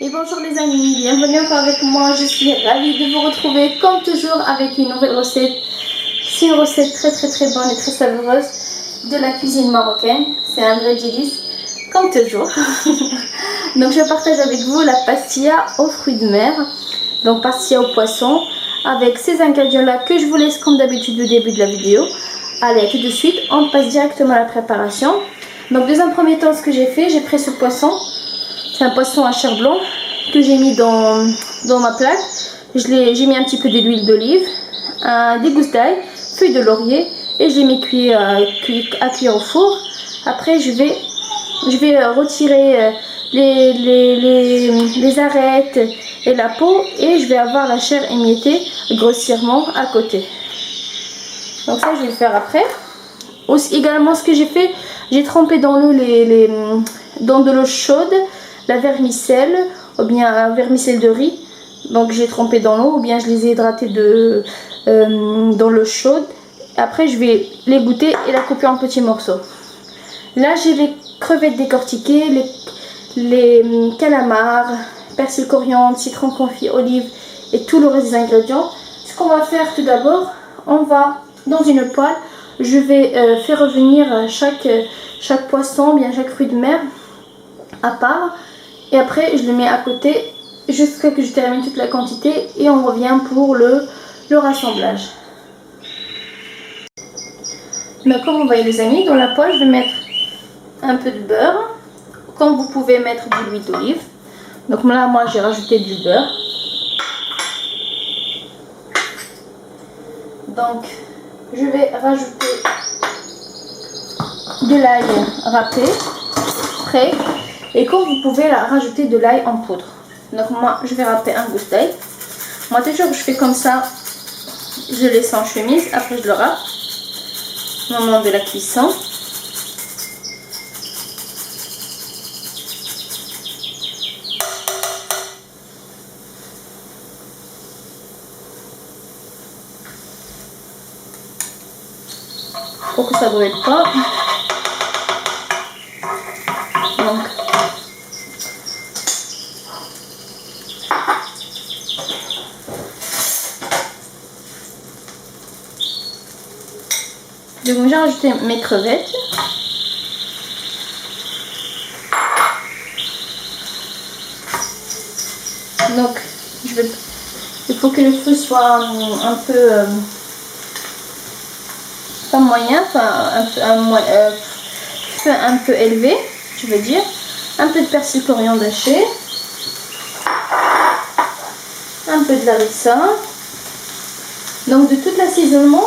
Et bonjour les amis, bienvenue encore avec moi. Je suis ravie de vous retrouver comme toujours avec une nouvelle recette. C'est une recette très bonne et très savoureuse de la cuisine marocaine. C'est un vrai délice comme toujours. Donc je partage avec vous la pastilla aux fruits de mer. Donc pastilla au poisson avec ces ingrédients là que je vous laisse comme d'habitude au début de la vidéo. Allez, tout de suite, on passe directement à la préparation. Donc dans un premier temps, ce que j'ai fait, j'ai pris ce poisson. C'est un poisson à chair blanc que j'ai mis dans ma plaque. J'ai mis un petit peu d'huile d'olive, des gousses d'ail, feuilles de laurier et je l'ai mis cuit à cuire au four. Après je vais retirer les arêtes et la peau et je vais avoir la chair émiettée grossièrement à côté. Donc ça je vais le faire après. Aussi, également ce que j'ai fait, j'ai trempé dans l'eau dans de l'eau chaude la vermicelle ou bien un vermicelle de riz. Donc j'ai trempé dans l'eau ou bien je les ai hydratés dans l'eau chaude. Après je vais les goûter et la couper en petits morceaux. Là j'ai les crevettes décortiquées, les calamars, persil, coriandre, citron confit, olive et tout le reste des ingrédients. Ce qu'on va faire tout d'abord, on va dans une poêle, je vais faire revenir chaque poisson, bien chaque fruit de mer à part. Et après je le mets à côté jusqu'à ce que je termine toute la quantité et on revient pour le rassemblage. Mais comme vous voyez les amis, dans la poêle je vais mettre un peu de beurre. Comme vous pouvez mettre de l'huile d'olive. Donc là moi j'ai rajouté du beurre. Donc je vais rajouter de l'ail râpé, frais. Et comme vous pouvez rajouter de l'ail en poudre. Donc moi je vais râper un gousse d'ail. Moi toujours je fais comme ça, je laisse en chemise, après je le râpe. Au moment de la cuisson. Pour que ça ne brûle pas. Donc j'ai rajouté mes crevettes. Donc il faut que le feu soit un peu pas moyen, enfin feu un peu élevé, je veux dire. Un peu de persil, coriandre haché, un peu de larissa. Donc de tout l'assaisonnement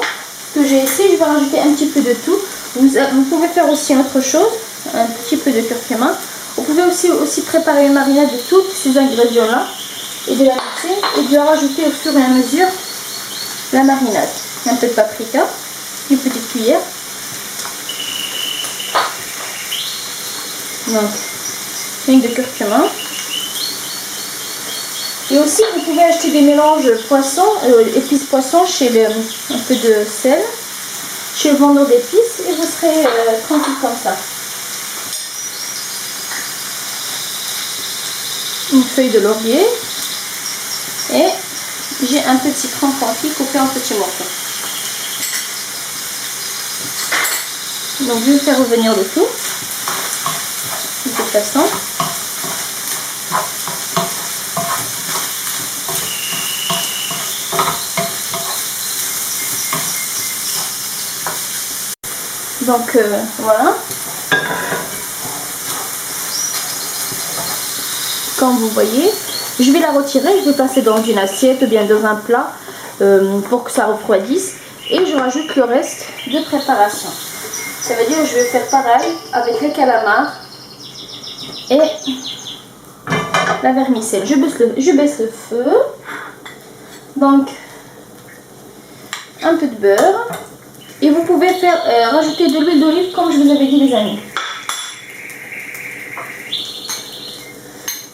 que j'ai ici, je vais rajouter un petit peu de tout. Vous pouvez faire aussi autre chose, un petit peu de curcuma. Vous pouvez aussi préparer une marinade de tous ces ingrédients là et de la mixer et de la rajouter au fur et à mesure la marinade. Un peu de paprika, une petite cuillère. Donc une de curcuma. Et aussi vous pouvez acheter des mélanges poisson, épices poisson chez un peu de sel, chez le vendeur d'épices et vous serez tranquille comme ça. Une feuille de laurier et j'ai un petit citron confit coupé en petits morceaux. Donc je vais faire revenir le tout de cette façon. Donc voilà, comme vous voyez, je vais la retirer, je vais passer dans une assiette ou bien dans un plat pour que ça refroidisse et je rajoute le reste de préparation. Ça veut dire que je vais faire pareil avec les calamars et la vermicelle. Je baisse le feu, donc un peu de beurre. Et vous pouvez rajouter de l'huile d'olive comme je vous avais dit les amis.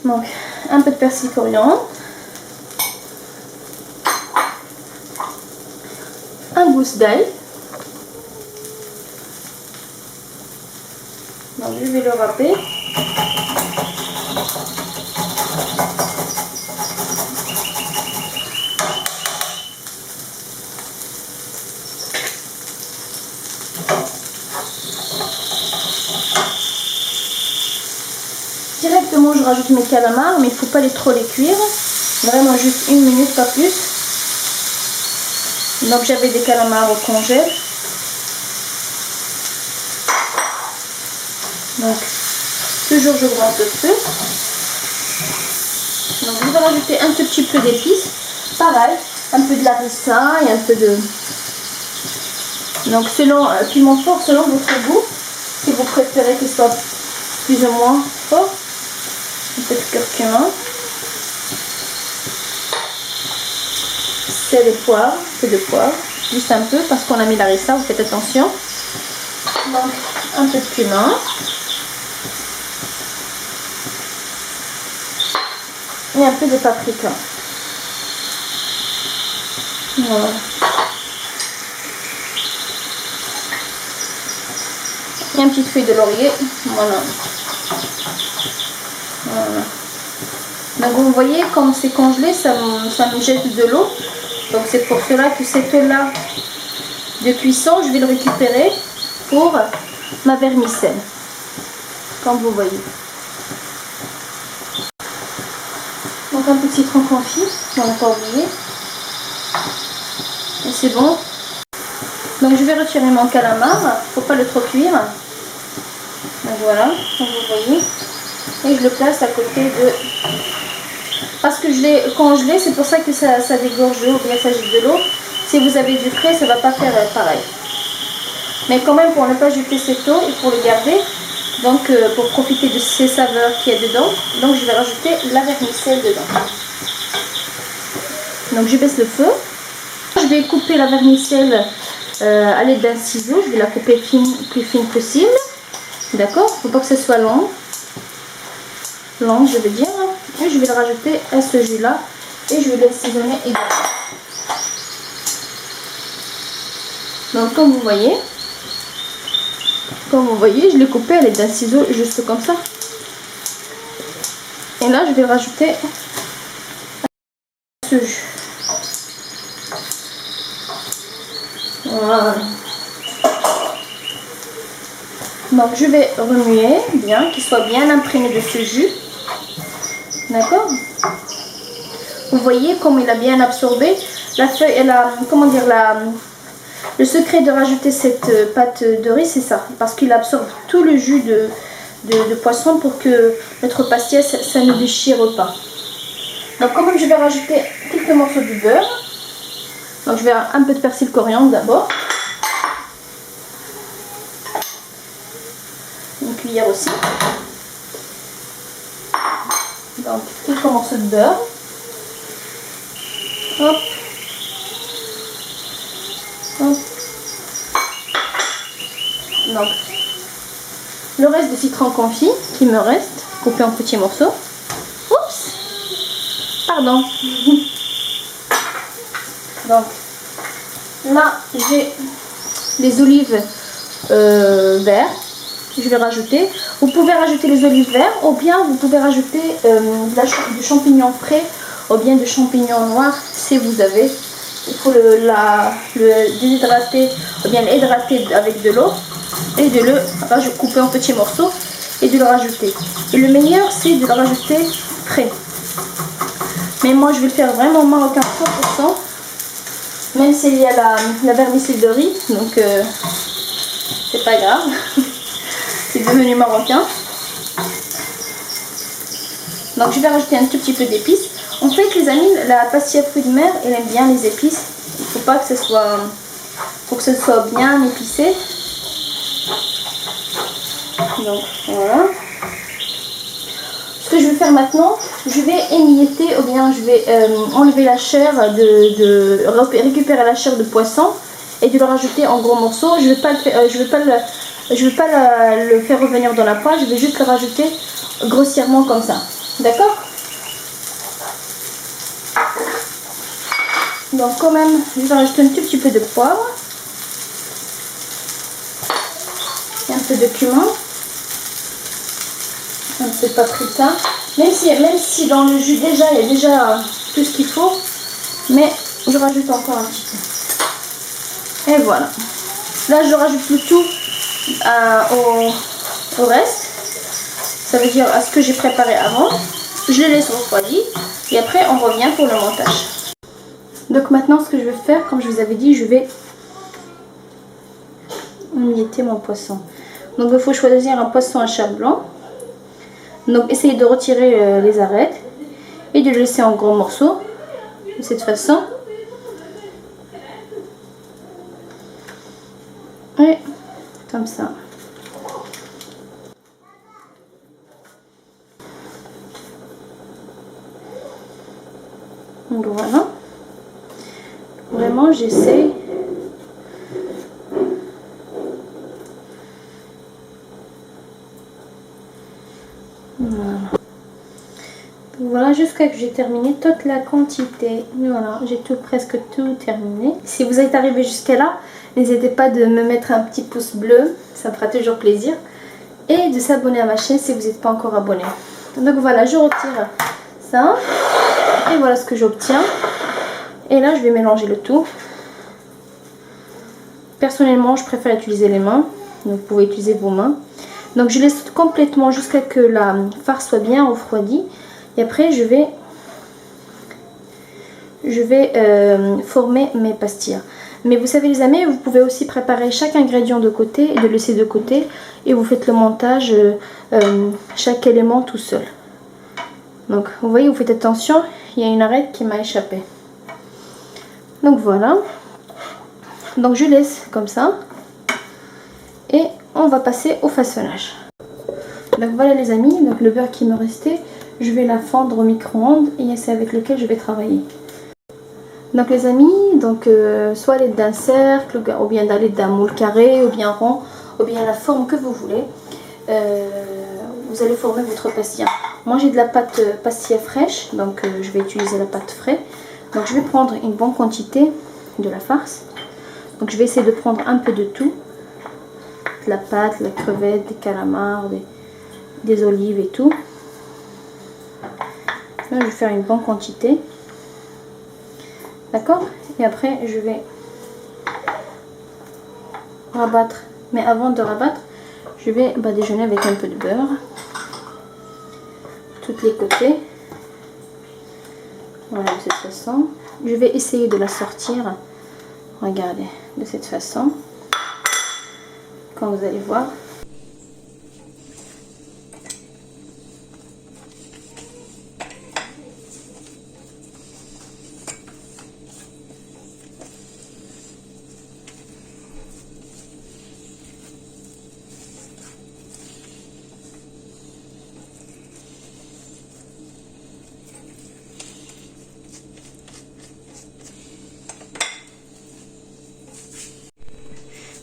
Donc un peu de persil, coriandre. Un gousse d'ail. Donc je vais le râper. directement je rajoute mes calamars, mais il ne faut pas trop les cuire. Vraiment juste 1 minute, pas plus. Donc j'avais des calamars au congèle. Donc toujours j'augmente le feu. Donc je vais rajouter un tout petit peu d'épices. Pareil, un peu de larissa et un peu de... Donc selon piment fort, selon votre goût. Si vous préférez qu'il soit plus ou moins fort. Un peu de curcuma. Sel et poivre, un peu de poivre. Juste un peu parce qu'on a mis la larissa, vous faites attention. Donc un peu de cumin. Et un peu de paprika. Voilà. Et une petite feuille de laurier. Voilà. Voilà. Donc vous voyez comme c'est congelé, ça me jette de l'eau. Donc c'est pour cela que cette eau-là de cuisson, je vais le récupérer pour ma vermicelle. Comme vous voyez. Donc un peu de citron confit, on n'a pas oublié. Et c'est bon. Donc je vais retirer mon calamar, faut pas le trop cuire. Donc voilà, comme vous voyez. Et je le place à côté de... Parce que je l'ai congelé, c'est pour ça que ça dégorge de l'eau, bien ça jette de l'eau. Si vous avez du frais, ça ne va pas faire pareil. Mais quand même, pour ne pas jeter cette eau et pour le garder, donc pour profiter de ces saveurs qu'il y a dedans, donc je vais rajouter la vermicelle dedans. Donc je baisse le feu. Je vais couper la vermicelle à l'aide d'un ciseau. Je vais la couper plus fine possible. D'accord? Il ne faut pas que ce soit long. Long, je veux dire. Et je vais le rajouter à ce jus là. Et je vais l'assaisonner également. Donc comme vous voyez, je l'ai coupé à l'aide d'un ciseau juste comme ça. Et là, je vais rajouter ce jus. Voilà. Donc je vais remuer bien, qu'il soit bien imprégné de ce jus. D'accord? Vous voyez comme il a bien absorbé. La feuille, elle a, comment dire, le secret de rajouter cette pâte de riz, c'est ça. Parce qu'il absorbe tout le jus de poisson pour que notre pastièce, ça ne déchire pas. Donc quand même, je vais rajouter quelques morceaux de beurre. Donc je vais un peu de persil coriandre d'abord. Une cuillère aussi. Donc quelques morceaux de beurre. Hop. Hop. Donc le reste de citron confit qui me reste, coupé en petits morceaux. Oups. Pardon. Donc là j'ai les olives vertes. Je vais rajouter. Vous pouvez rajouter les olives vertes ou bien vous pouvez rajouter du champignon frais ou bien de champignons noirs si vous avez. Il faut le déshydrater ou bien l'hydrater avec de l'eau et de le couper en petits morceaux et de le rajouter. Et le meilleur c'est de le rajouter frais. Mais moi je vais le faire vraiment marocain 100%. Même s'il y a la vermicelle de riz, donc c'est pas grave. C'est devenu marocain. Donc je vais rajouter un tout petit peu d'épices. En fait les amis, la pastilla fruits de mer, elle aime bien les épices. Il ne faut pas que ce soit... faut que ce soit bien épicé. Donc voilà. Ce que je vais faire maintenant, je vais émietter ou bien je vais enlever la chair, récupérer la chair de poisson et de le rajouter en gros morceaux. Je ne vais pas le faire revenir dans la poêle, je vais juste le rajouter grossièrement comme ça. D'accord? Donc quand même, je vais rajouter un tout petit peu de poivre. Et un peu de cumin. Un peu de paprika. Même si dans le jus déjà, il y a déjà tout ce qu'il faut. Mais je rajoute encore un petit peu. Et voilà. Là, je rajoute le tout au reste. Ça veut dire à ce que j'ai préparé avant. Je les laisse refroidir et après on revient pour le montage. Donc maintenant ce que je vais faire, comme je vous avais dit, je vais émietter mon poisson. Donc il faut choisir un poisson à chair blanc. Donc essayez de retirer les arêtes et de le laisser en gros morceaux de cette façon. Et comme ça. Donc voilà. Vraiment j'essaie. Voilà, jusqu'à que j'ai terminé toute la quantité. Voilà, j'ai presque tout terminé. Si vous êtes arrivé jusqu'à là, n'hésitez pas de me mettre un petit pouce bleu, ça me fera toujours plaisir. Et de s'abonner à ma chaîne si vous n'êtes pas encore abonné. Donc voilà, je retire ça. Et voilà ce que j'obtiens. Et là, je vais mélanger le tout. Personnellement, je préfère utiliser les mains. Donc vous pouvez utiliser vos mains. Donc je laisse complètement jusqu'à que la farce soit bien refroidie. Et après, je vais former mes pastilles. Mais vous savez les amis, vous pouvez aussi préparer chaque ingrédient de côté et de laisser de côté. Et vous faites le montage, chaque élément tout seul. Donc vous voyez, vous faites attention, il y a une arête qui m'a échappé. Donc voilà. Donc je laisse comme ça. Et on va passer au façonnage. Donc voilà les amis, donc le beurre qui me restait, je vais la fondre au micro-ondes et c'est avec lequel je vais travailler. Donc les amis, donc soit à l'aide d'un cercle, ou bien à l'aide d'un moule carré, ou bien rond, ou bien la forme que vous voulez, vous allez former votre pastilla. Moi j'ai de la pâte pastilla fraîche, donc je vais utiliser la pâte fraîche. Donc je vais prendre une bonne quantité de la farce. Donc je vais essayer de prendre un peu de tout. De la pâte, la crevette, des calamars, des olives et tout. Là, je vais faire une bonne quantité. D'accord? Et après, je vais rabattre. Mais avant de rabattre, je vais badigeonner avec un peu de beurre. Tous les côtés. Voilà, de cette façon. Je vais essayer de la sortir. Regardez, de cette façon. Comme vous allez voir.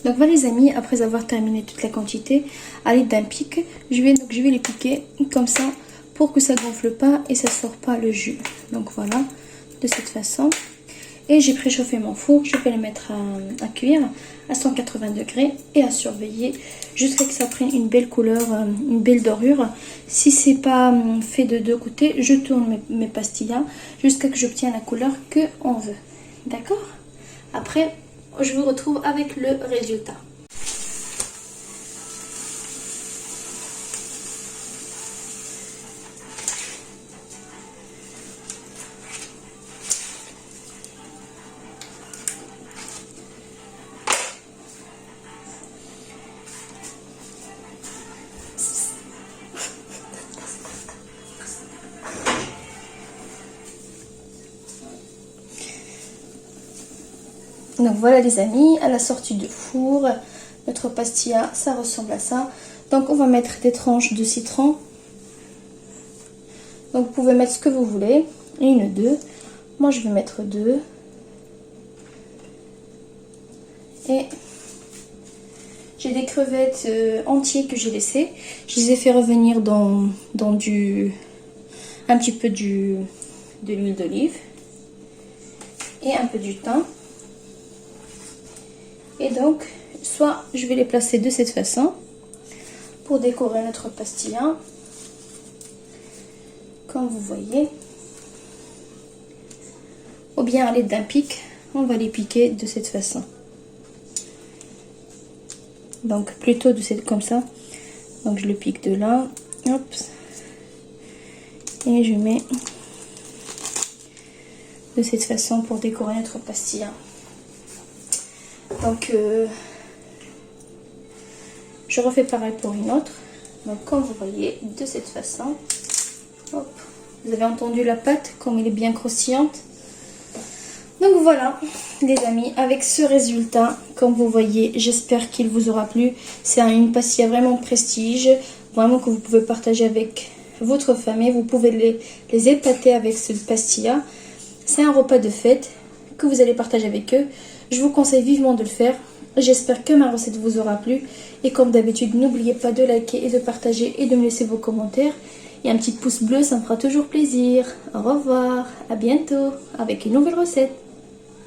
Donc voilà les amis, après avoir terminé toute la quantité, à l'aide d'un pic, je vais les piquer comme ça pour que ça gonfle pas et ça sort pas le jus. Donc voilà, de cette façon. Et j'ai préchauffé mon four, je vais le mettre à cuire à 180 degrés et à surveiller jusqu'à ce que ça prenne une belle couleur, une belle dorure. Si c'est pas fait de deux côtés, je tourne mes pastillas jusqu'à ce que j'obtienne la couleur que on veut. D'accord? Après, je vous retrouve avec le résultat. Donc voilà les amis, à la sortie du four, notre pastilla, ça ressemble à ça. Donc on va mettre des tranches de citron. Donc vous pouvez mettre ce que vous voulez, une, deux. Moi je vais mettre deux. Et j'ai des crevettes entières que j'ai laissées. Je les ai fait revenir dans un petit peu de l'huile d'olive et un peu du thym. Et donc, soit je vais les placer de cette façon pour décorer notre pastilla, comme vous voyez, ou bien à l'aide d'un pic, on va les piquer de cette façon. Donc plutôt comme ça. Donc je le pique de là Hop. Et je mets de cette façon pour décorer notre pastilla. Donc je refais pareil pour une autre. Donc comme vous voyez, de cette façon. Hop. Vous avez entendu la pâte comme elle est bien croustillante. Donc voilà les amis, avec ce résultat, comme vous voyez, j'espère qu'il vous aura plu. C'est une pastilla vraiment prestige, vraiment que vous pouvez partager avec votre famille. Vous pouvez les épater avec ce pastilla. C'est un repas de fête que vous allez partager avec eux. Je vous conseille vivement de le faire. J'espère que ma recette vous aura plu. Et comme d'habitude, n'oubliez pas de liker et de partager et de me laisser vos commentaires. Et un petit pouce bleu, ça me fera toujours plaisir. Au revoir, à bientôt avec une nouvelle recette.